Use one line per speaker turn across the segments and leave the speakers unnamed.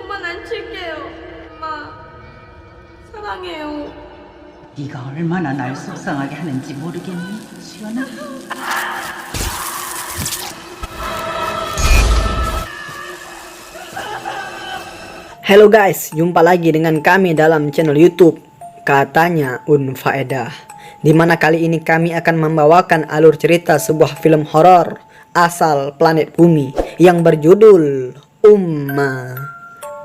돈만 안 칠게요. 엄마, 사랑해요.
네가 얼마나 날 속상하게 하는지 모르겠니, 수연아?
Halo guys, jumpa lagi dengan kami dalam channel YouTube Katanya Unfaedah, di mana kali ini kami akan membawakan alur cerita sebuah film horor asal planet bumi yang berjudul Umma.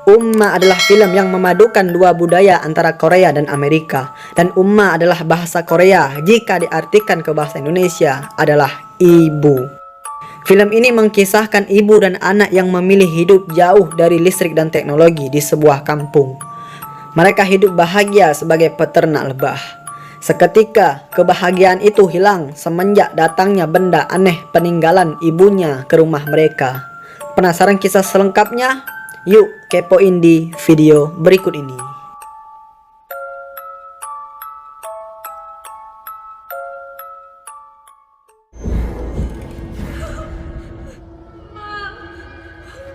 Umma adalah film yang memadukan dua budaya antara Korea dan Amerika, dan Umma adalah bahasa Korea jika diartikan ke bahasa Indonesia adalah ibu. Film ini mengkisahkan ibu dan anak yang memilih hidup jauh dari listrik dan teknologi di sebuah kampung. Mereka hidup bahagia sebagai peternak lebah. Seketika kebahagiaan itu hilang semenjak datangnya benda aneh peninggalan ibunya ke rumah mereka. Penasaran kisah selengkapnya? Yuk kepoin di video berikut ini.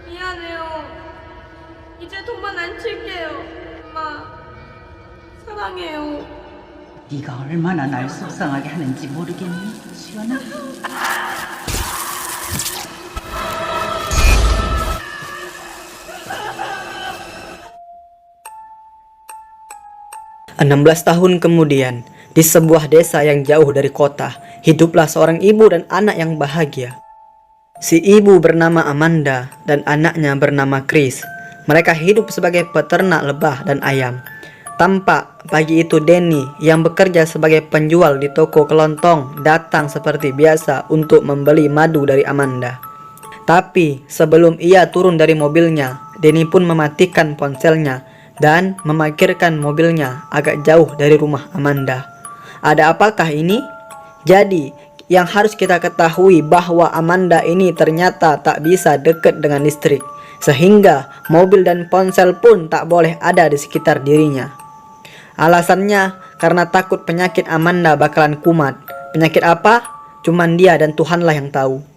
미안해요. 이제 돈만 안 칠게요. 엄마, 사랑해요.
네가 얼마나 날 속상하게 하는지 모르겠니, 수연아?
16 tahun kemudian, di sebuah desa yang jauh dari kota, hiduplah seorang ibu dan anak yang bahagia. Si ibu bernama Amanda dan anaknya bernama Chris. Mereka hidup sebagai peternak lebah dan ayam. Tampak pagi itu Denny yang bekerja sebagai penjual di toko kelontong datang seperti biasa untuk membeli madu dari Amanda. Tapi sebelum ia turun dari mobilnya, Denny pun mematikan ponselnya dan memarkirkan mobilnya agak jauh dari rumah Amanda. Ada apakah ini? Jadi, yang harus kita ketahui bahwa Amanda ini ternyata tak bisa dekat dengan listrik, sehingga mobil dan ponsel pun tak boleh ada di sekitar dirinya. Alasannya karena takut penyakit Amanda bakalan kumat. Penyakit apa? Cuman dia dan Tuhanlah yang tahu.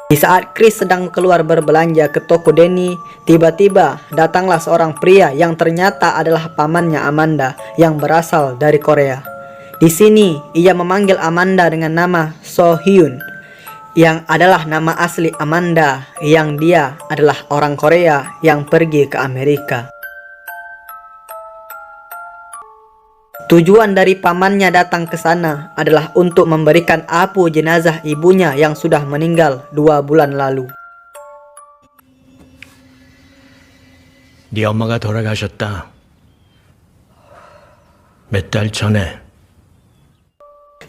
Di saat Chris sedang keluar berbelanja ke toko Denny, tiba-tiba datanglah seorang pria yang ternyata adalah pamannya Amanda yang berasal dari Korea. Di sini ia memanggil Amanda dengan nama So Hyun, yang adalah nama asli Amanda, yang dia adalah orang Korea yang pergi ke Amerika. Tujuan dari pamannya datang ke sana adalah untuk memberikan apu jenazah ibunya yang sudah meninggal 2 bulan lalu.
네 엄마가 돌아가셨다. 몇 달 전에.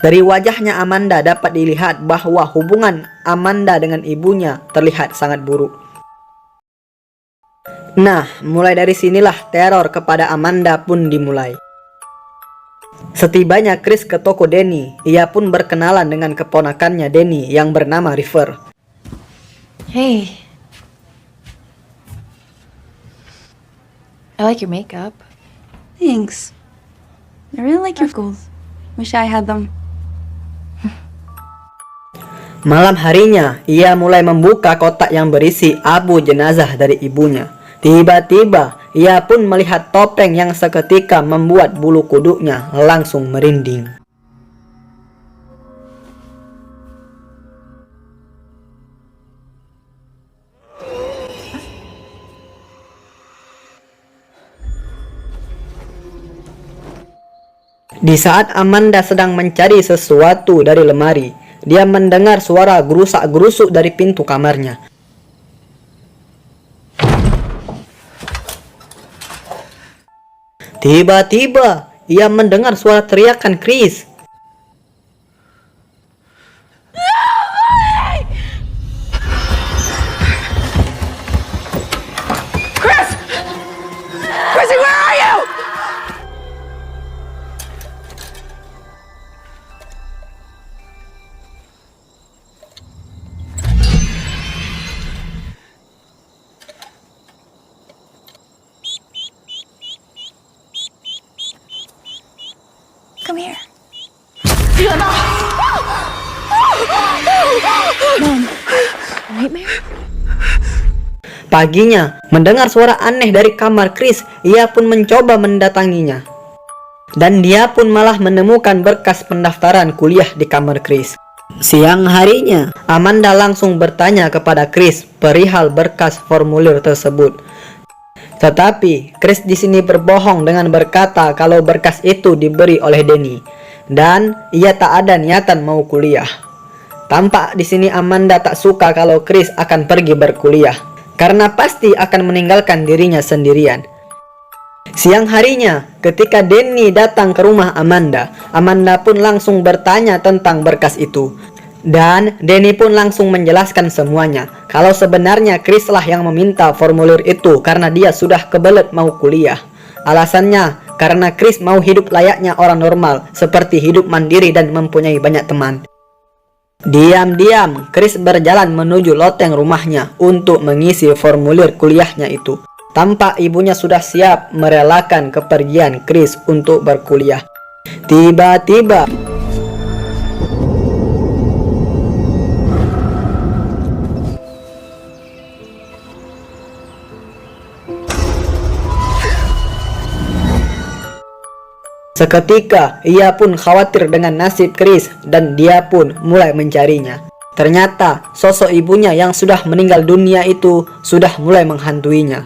Dari wajahnya Amanda dapat dilihat bahwa hubungan Amanda dengan ibunya terlihat sangat buruk. Nah, mulai dari sinilah teror kepada Amanda pun dimulai. Setibanya Chris ke toko Denny, ia pun berkenalan dengan keponakannya Denny yang bernama River.
Hey. I like your makeup.
Thanks. I really like your goals. Wish I had them.
Malam harinya, ia mulai membuka kotak yang berisi abu jenazah dari ibunya. Tiba-tiba, ia pun melihat topeng yang seketika membuat bulu kuduknya langsung merinding. Di saat Amanda sedang mencari sesuatu dari lemari, dia mendengar suara gerusak-gerusuk dari pintu kamarnya. Tiba-tiba, ia mendengar suara teriakan Chris.
Chrissy, where are you?
Come here.
Paginya, mendengar suara aneh dari kamar Chris, ia pun mencoba mendatanginya. Dan dia pun malah menemukan berkas pendaftaran kuliah di kamar Chris. Siang harinya, Amanda langsung bertanya kepada Chris perihal berkas formulir tersebut. Tetapi Chris di sini berbohong dengan berkata kalau berkas itu diberi oleh Danny dan ia tak ada niatan mau kuliah. Tampak di sini Amanda tak suka kalau Chris akan pergi berkuliah karena pasti akan meninggalkan dirinya sendirian. Siang harinya, ketika Danny datang ke rumah Amanda, Amanda pun langsung bertanya tentang berkas itu. Dan Danny pun langsung menjelaskan semuanya, kalau sebenarnya Chris lah yang meminta formulir itu karena dia sudah kebelet mau kuliah. Alasannya, karena Chris mau hidup layaknya orang normal, seperti hidup mandiri dan mempunyai banyak teman. Diam-diam, Chris berjalan menuju loteng rumahnya untuk mengisi formulir kuliahnya itu. Tampak ibunya sudah siap merelakan kepergian Chris untuk berkuliah. Tiba-tiba, seketika ia pun khawatir dengan nasib Chris dan dia pun mulai mencarinya. Ternyata sosok ibunya yang sudah meninggal dunia itu sudah mulai menghantuinya.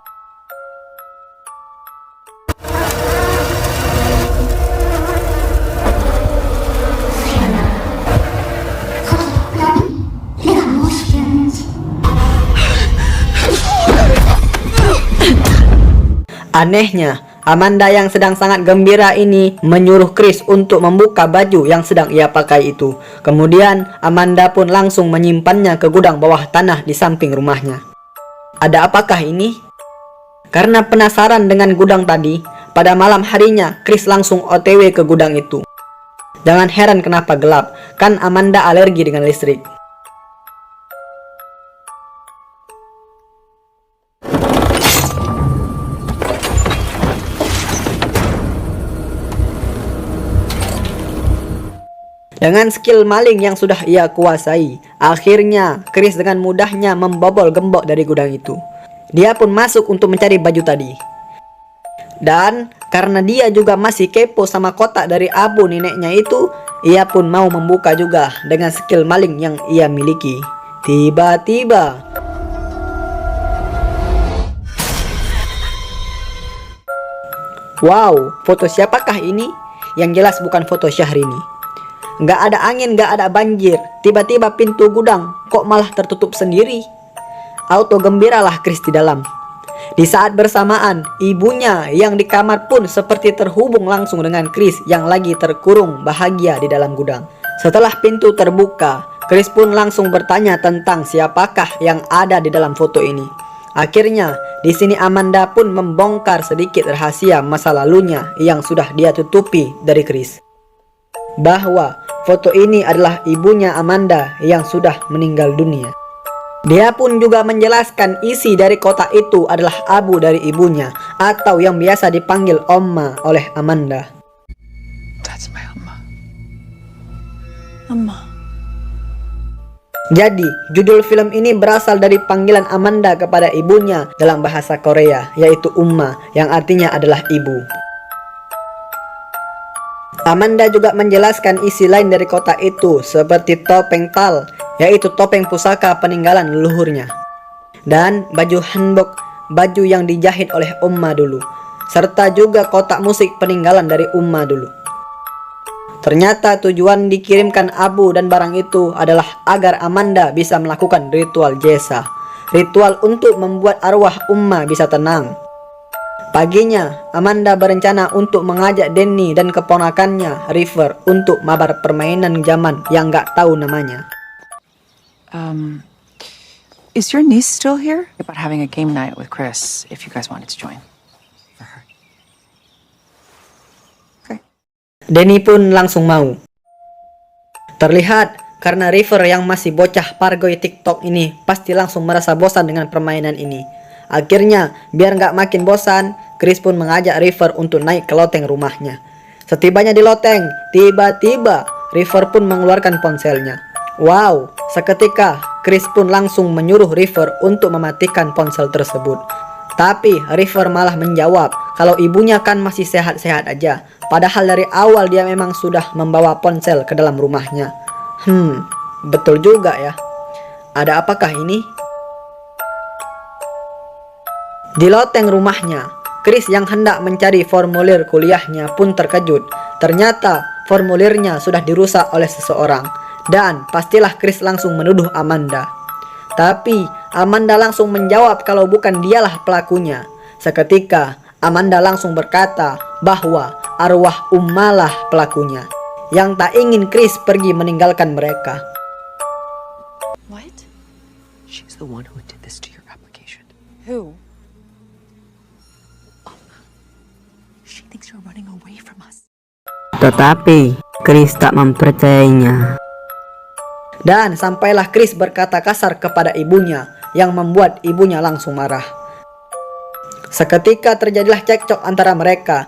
Anehnya, Amanda yang sedang sangat gembira ini menyuruh Chris untuk membuka baju yang sedang ia pakai itu. Kemudian Amanda pun langsung menyimpannya ke gudang bawah tanah di samping rumahnya. Ada apakah ini? Karena penasaran dengan gudang tadi, pada malam harinya Chris langsung OTW ke gudang itu. Jangan heran kenapa gelap, kan Amanda alergi dengan listrik. Dengan skill maling yang sudah ia kuasai, akhirnya Chris dengan mudahnya membobol gembok dari gudang itu. Dia pun masuk untuk mencari baju tadi. Dan karena dia juga masih kepo sama kotak dari abu neneknya itu, ia pun mau membuka juga dengan skill maling yang ia miliki. Tiba-tiba, wow, foto siapakah ini? Yang jelas bukan foto Syahrini. Nggak ada angin, nggak ada banjir. Tiba-tiba pintu gudang kok malah tertutup sendiri. Auto gembiralah Chris di dalam. Di saat bersamaan, ibunya yang di kamar pun seperti terhubung langsung dengan Chris yang lagi terkurung bahagia di dalam gudang. Setelah pintu terbuka, Chris pun langsung bertanya tentang siapakah yang ada di dalam foto ini. Akhirnya, di sini Amanda pun membongkar sedikit rahasia masa lalunya yang sudah dia tutupi dari Chris. Bahwa foto ini adalah ibunya Amanda yang sudah meninggal dunia. Dia pun juga menjelaskan isi dari kotak itu adalah abu dari ibunya atau yang biasa dipanggil Oma oleh Amanda.
That's my Amma.
Amma.
Jadi, judul film ini berasal dari panggilan Amanda kepada ibunya dalam bahasa Korea, yaitu Umma, yang artinya adalah ibu. Amanda juga menjelaskan isi lain dari kotak itu seperti topeng tal, yaitu topeng pusaka peninggalan leluhurnya, dan baju hanbok, baju yang dijahit oleh Umma dulu, serta juga kotak musik peninggalan dari Umma dulu. Ternyata tujuan dikirimkan abu dan barang itu adalah agar Amanda bisa melakukan ritual jesa, ritual untuk membuat arwah Umma bisa tenang. Paginya, Amanda berencana untuk mengajak Danny dan keponakannya, River, untuk mabar permainan zaman yang gak tahu namanya.
Is your niece still here? About having a game night with Chris, if you guys wanted to join. For her. Okay.
Danny pun langsung mau. Terlihat karena River yang masih bocah pargoy TikTok ini pasti langsung merasa bosan dengan permainan ini. Akhirnya, biar nggak makin bosan, Chris pun mengajak River untuk naik ke loteng rumahnya. Setibanya di loteng, tiba-tiba River pun mengeluarkan ponselnya. Wow, seketika Chris pun langsung menyuruh River untuk mematikan ponsel tersebut. Tapi River malah menjawab kalau ibunya kan masih sehat-sehat aja. Padahal dari awal dia memang sudah membawa ponsel ke dalam rumahnya. Betul juga ya. Ada apakah ini? Di loteng rumahnya, Chris yang hendak mencari formulir kuliahnya pun terkejut. Ternyata formulirnya sudah dirusak oleh seseorang. Dan pastilah Chris langsung menuduh Amanda. Tapi Amanda langsung menjawab kalau bukan dialah pelakunya. Seketika Amanda langsung berkata bahwa arwah Ummalah pelakunya, yang tak ingin Chris pergi meninggalkan mereka.
What?
She's the one who did this to your application.
Who?
She thinks you're running away from us.
Tetapi Chris tak mempercayainya. Dan sampailah Chris berkata kasar kepada ibunya, yang membuat ibunya langsung marah. Seketika terjadilah cekcok antara mereka.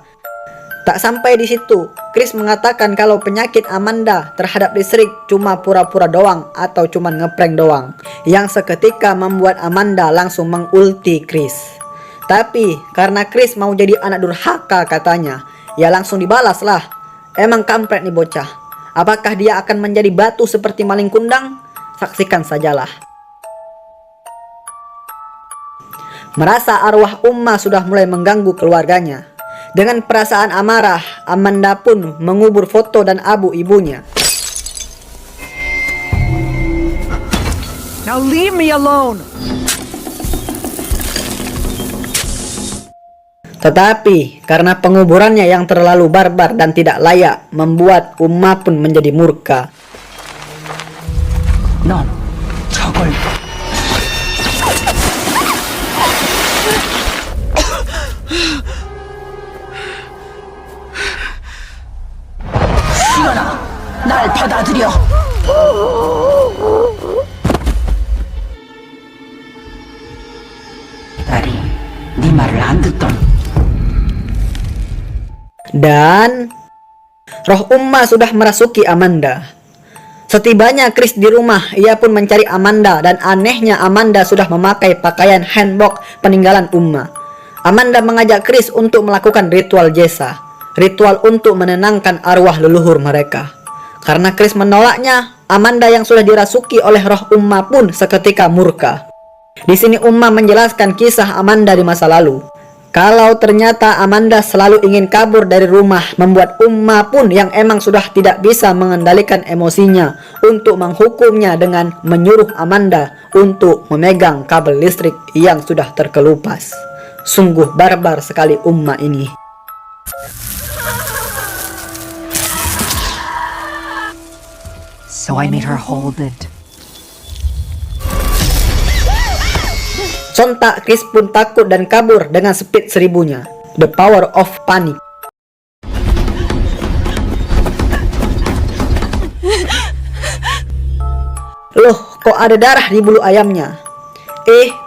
Tak sampai di situ, Chris mengatakan kalau penyakit Amanda terhadap listrik cuma pura-pura doang atau cuma ngeprank doang, yang seketika membuat Amanda langsung mengulti Chris. Tapi karena Chris mau jadi anak durhaka katanya, ya langsung dibalas lah. Emang kampret nih bocah. Apakah dia akan menjadi batu seperti maling kundang? Saksikan sajalah. Merasa arwah Umma sudah mulai mengganggu keluarganya. Dengan perasaan amarah, Amanda pun mengubur foto dan abu ibunya.
Now leave me alone!
Tetapi karena penguburannya yang terlalu barbar dan tidak layak, membuat Umma pun menjadi murka.
넌 저걸 시연아, 날 받아들여. 딸이 네 말을 안 듣던.
Dan roh Umma sudah merasuki Amanda. Setibanya Chris di rumah, ia pun mencari Amanda, dan anehnya Amanda sudah memakai pakaian hanbok peninggalan Umma. Amanda mengajak Chris untuk melakukan ritual jesa, ritual untuk menenangkan arwah leluhur mereka. Karena Chris menolaknya, Amanda yang sudah dirasuki oleh roh Umma pun seketika murka. Di sini Umma menjelaskan kisah Amanda di masa lalu. Kalau ternyata Amanda selalu ingin kabur dari rumah, membuat Umma pun yang emang sudah tidak bisa mengendalikan emosinya untuk menghukumnya dengan menyuruh Amanda untuk memegang kabel listrik yang sudah terkelupas. Sungguh barbar sekali Umma ini.
So I made her hold it.
Sontak Chris pun takut dan kabur dengan speed 1000-nya. The power of panic. Loh, kok ada darah di bulu ayamnya?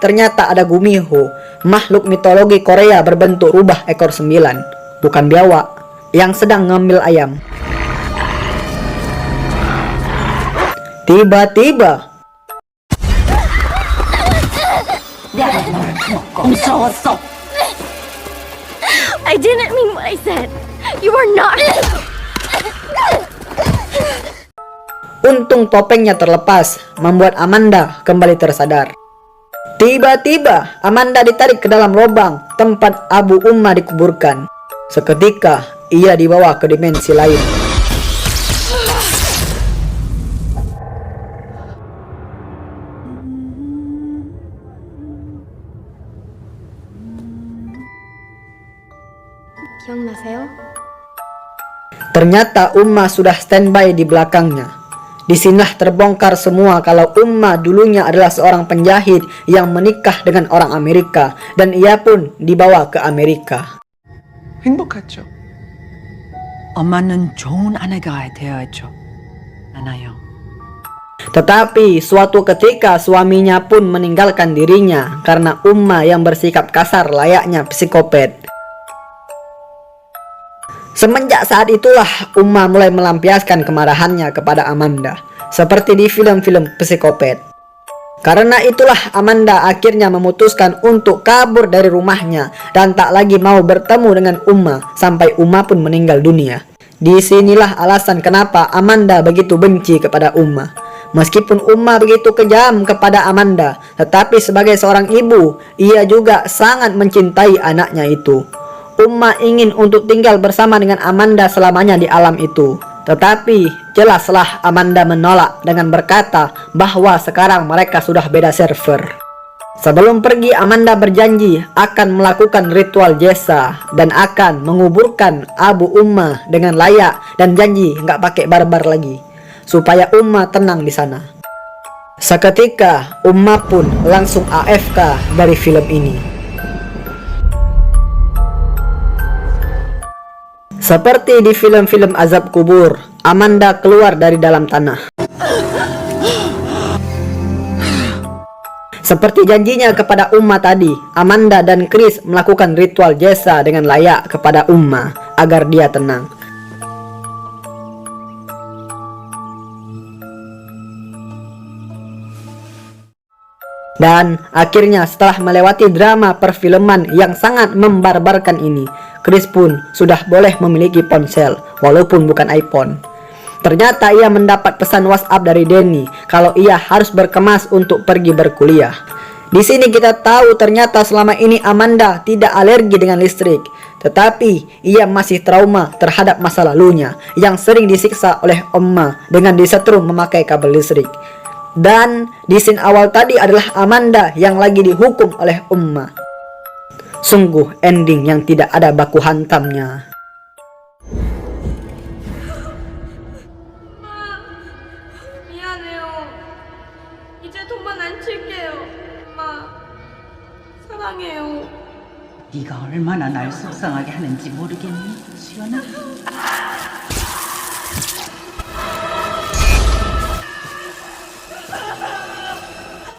Ternyata ada Gumiho, makhluk mitologi Korea berbentuk rubah ekor 9, bukan biawak, yang sedang ngambil ayam. Tiba-tiba
무서웠어.
I didn't mean what I said. You are not.
untung topengnya terlepas, membuat Amanda kembali tersadar. Tiba-tiba Amanda ditarik ke dalam lubang tempat Abu Umma dikuburkan. Seketika ia dibawa ke dimensi lain.
기억나세요?
Ternyata Umma sudah standby di belakangnya. Disinilah terbongkar semua kalau Umma dulunya adalah seorang penjahit yang menikah dengan orang Amerika, dan ia pun dibawa ke Amerika.
행복하죠?
엄마는 좋은 아내가 되어야죠. 않아요.
Tetapi suatu ketika suaminya pun meninggalkan dirinya karena Umma yang bersikap kasar layaknya psikopat. Semenjak saat itulah Umma mulai melampiaskan kemarahannya kepada Amanda. seperti di film-film psikopat. Karena itulah Amanda akhirnya memutuskan untuk kabur dari rumahnya dan tak lagi mau bertemu dengan Uma sampai Uma pun meninggal dunia. Disinilah alasan kenapa Amanda begitu benci kepada Uma. Meskipun Uma begitu kejam kepada Amanda, tetapi sebagai seorang ibu, ia juga sangat mencintai anaknya itu. Uma ingin untuk tinggal bersama dengan Amanda selamanya di alam itu. Tetapi jelaslah Amanda menolak dengan berkata bahwa sekarang mereka sudah beda server. Sebelum pergi, Amanda berjanji akan melakukan ritual jesa dan akan menguburkan Abu Umma dengan layak dan janji nggak pakai barbar lagi supaya Umma tenang di sana. Seketika Umma pun langsung AFK dari film ini. Seperti di film-film azab kubur, Amanda keluar dari dalam tanah. Seperti janjinya kepada Umma tadi, Amanda dan Chris melakukan ritual jesa dengan layak kepada Umma agar dia tenang. Dan akhirnya setelah melewati drama perfilman yang sangat membarbarkan ini, Chris pun sudah boleh memiliki ponsel walaupun bukan iPhone. Ternyata ia mendapat pesan WhatsApp dari Danny kalau ia harus berkemas untuk pergi berkuliah. Di sini kita tahu ternyata selama ini Amanda tidak alergi dengan listrik, tetapi ia masih trauma terhadap masa lalunya yang sering disiksa oleh Umma dengan disetrum memakai kabel listrik. Dan di scene awal tadi adalah Amanda yang lagi dihukum oleh Umma. Sungguh ending yang tidak ada baku hantamnya.
미안해요. 이제 돈만 안 칠게요. 엄마, 사랑해요.
네가 얼마나 날 속상하게 하는지 모르겠니, 수연아?